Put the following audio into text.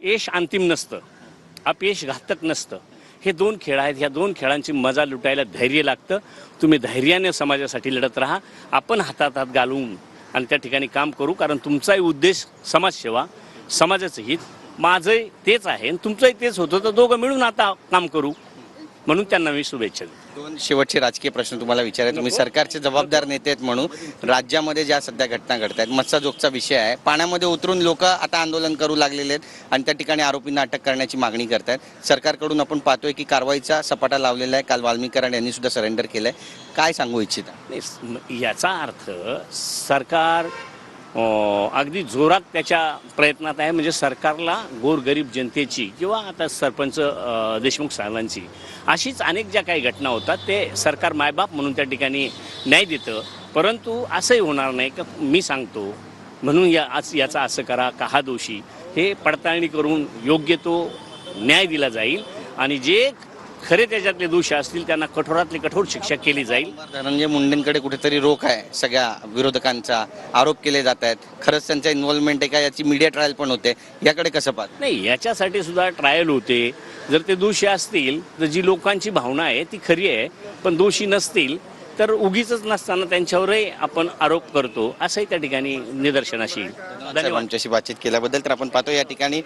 यश अंतिम नसतं, अपयश घातक नसतं. हे दोन खेळ आहेत. ह्या दोन खेळांची मजा लुटायला धैर्य लागतं. तुम्ही धैर्याने समाजासाठी लढत राहा. आपण हातात हात घालून आणि त्या ठिकाणी काम करू, कारण तुमचाही उद्देश समाजसेवा, समाजाचं हित. माझंही तेच आहे आणि तुमचंही तेच होतं, तर दोघं मिळून आता काम करू. म्हणून त्यांना मी शुभेच्छा देतो. दोन शेवटचे राजकीय प्रश्न तुम्हाला विचारायचे. तुम्ही सरकारचे जबाबदार नेते आहेत म्हणून राज्यामध्ये ज्या सध्या घटना घडत आहेत, मत्स्यजोगचा विषय आहे, पाण्यामध्ये उतरून लोक आता आंदोलन करू लागलेले आहेत आणि त्या ठिकाणी आरोपींना अटक करण्याची मागणी करतायत. सरकारकडून आपण पाहतोय की कारवाईचा सपाटा लावलेला आहे. काल वाल्मिक कराड यांनी सुद्धा सरेंडर केलंय. काय सांगू इच्छिता? नाही, याचा अर्थ सरकार अगदी जोरात त्याच्या प्रयत्नात आहे. म्हणजे सरकारला गोरगरीब जनतेची किंवा आता सरपंच देशमुख साहेबांची अशीच अनेक ज्या काही घटना होतात ते सरकार मायबाप म्हणून त्या ठिकाणी न्याय देतं. परंतु असंही होणार नाही का मी सांगतो म्हणून याचा असं करा का हा दोषी, हे पडताळणी करून योग्य तो न्याय दिला जाईल आणि जे खरे त्याच्यातले दोषी असतील त्यांना कठोरातली कठोर शिक्षा केली जाईल. धनंजय मुंडेंकडे कुठेतरी रोख आहे, सगळ्या विरोधकांचा आरोप केले जात आहेत. खरंच त्यांचा इन्व्हॉल्वमेंट आहे का, याची मीडिया ट्रायल पण होते, याकडे कसं पाहत? नाही, याच्यासाठी सुद्धा ट्रायल होते. जर ते दोषी असतील तर जी लोकांची भावना आहे ती खरी आहे, पण दोषी नसतील तर उगीच नसताना त्यांच्यावरही आपण आरोप करतो असंही त्या ठिकाणी निदर्शनास येईल. धन्यवाद आमच्याशी बातचीत केल्याबद्दल. तर आपण पाहतो या ठिकाणी